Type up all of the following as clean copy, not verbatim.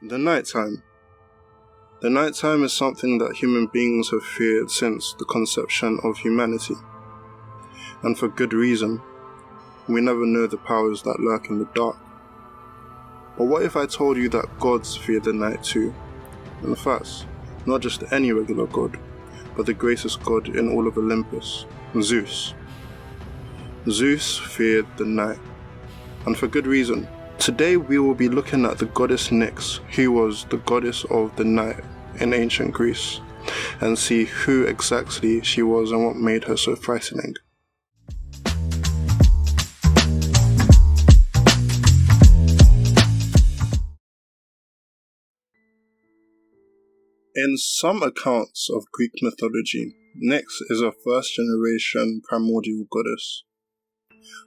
The nighttime. The nighttime is something that human beings have feared since the conception of humanity. And for good reason. We never know the powers that lurk in the dark. But what if I told you that gods fear the night too? In fact, not just any regular god, but the greatest god in all of Olympus, Zeus. Zeus feared the night, and for good reason. Today we will be looking at the goddess Nyx, who was the goddess of the night in ancient Greece, and see who exactly she was and what made her so frightening. In some accounts of Greek mythology, Nyx is a first-generation primordial goddess.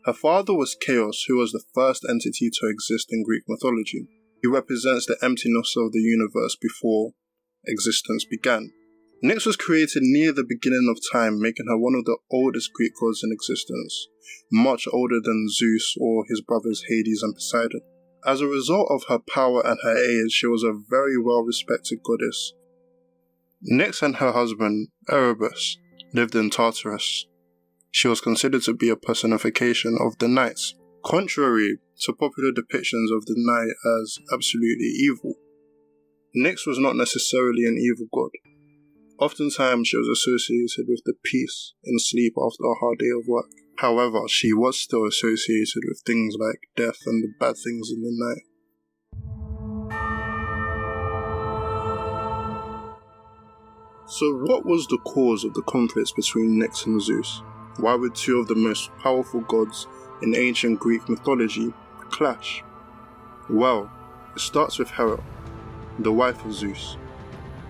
Her father was Chaos, who was the first entity to exist in Greek mythology. He represents the emptiness of the universe before existence began. Nyx was created near the beginning of time, making her one of the oldest Greek gods in existence, much older than Zeus or his brothers Hades and Poseidon. As a result of her power and her age, she was a very well-respected goddess. Nyx and her husband, Erebus, lived in Tartarus. She was considered to be a personification of the nights, contrary to popular depictions of the night as absolutely evil. Nyx was not necessarily an evil god. Oftentimes she was associated with the peace in sleep after a hard day of work. However, she was still associated with things like death and the bad things in the night. So what was the cause of the conflicts between Nyx and Zeus? Why would two of the most powerful gods in ancient Greek mythology clash? Well, it starts with Hera, the wife of Zeus.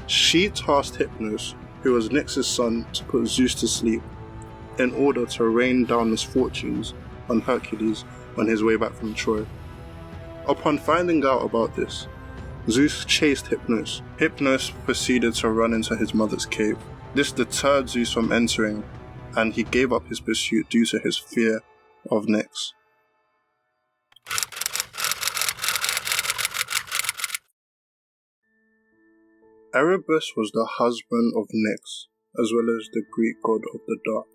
She tasked Hypnos, who was Nyx's son, to put Zeus to sleep in order to rain down misfortunes on Hercules on his way back from Troy. Upon finding out about this, Zeus chased Hypnos. Hypnos proceeded to run into his mother's cave. This deterred Zeus from entering, and he gave up his pursuit due to his fear of Nyx. Erebus was the husband of Nyx, as well as the Greek god of the dark.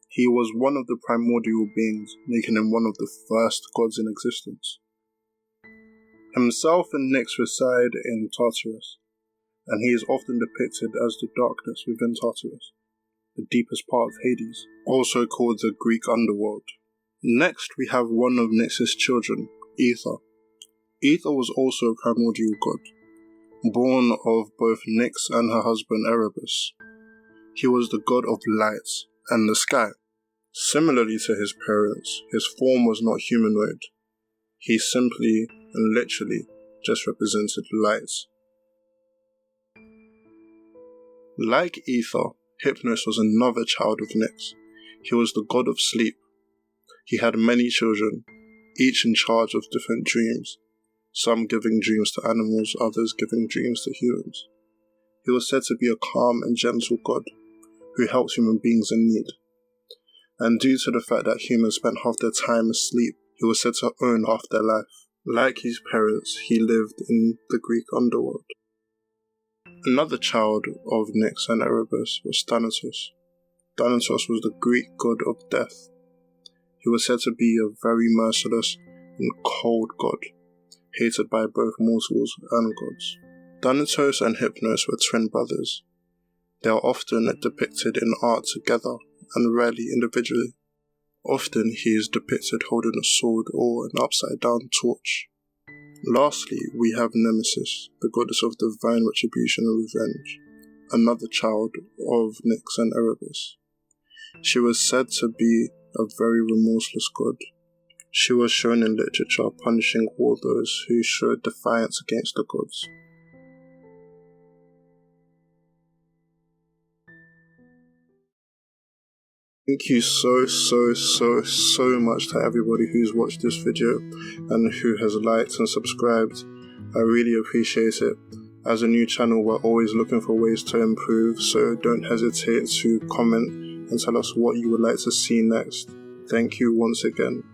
He was one of the primordial beings, making him one of the first gods in existence. Himself and Nyx reside in Tartarus, and he is often depicted as the darkness within Tartarus, the deepest part of Hades, also called the Greek underworld. Next, we have one of Nyx's children, Aether. Aether was also a primordial god, born of both Nyx and her husband Erebus. He was the god of light and the sky. Similarly to his parents, his form was not humanoid. He simply and literally just represented light. Like Aether, Hypnos was another child of Nyx. He was the god of sleep. He had many children, each in charge of different dreams, some giving dreams to animals, others giving dreams to humans. He was said to be a calm and gentle god who helped human beings in need. And due to the fact that humans spent half their time asleep, he was said to own half their life. Like his parents, he lived in the Greek underworld. Another child of Nyx and Erebus was Thanatos. Thanatos was the Greek god of death. He was said to be a very merciless and cold god, hated by both mortals and gods. Thanatos and Hypnos were twin brothers. They are often depicted in art together and rarely individually. Often he is depicted holding a sword or an upside-down torch. Lastly, we have Nemesis, the goddess of divine retribution and revenge, another child of Nyx and Erebus. She was said to be a very remorseless god. She was shown in literature punishing all those who showed defiance against the gods. Thank you so much to everybody who's watched this video and who has liked and subscribed. I really appreciate it. As a new channel, we're always looking for ways to improve, so don't hesitate to comment and tell us what you would like to see next. Thank you once again.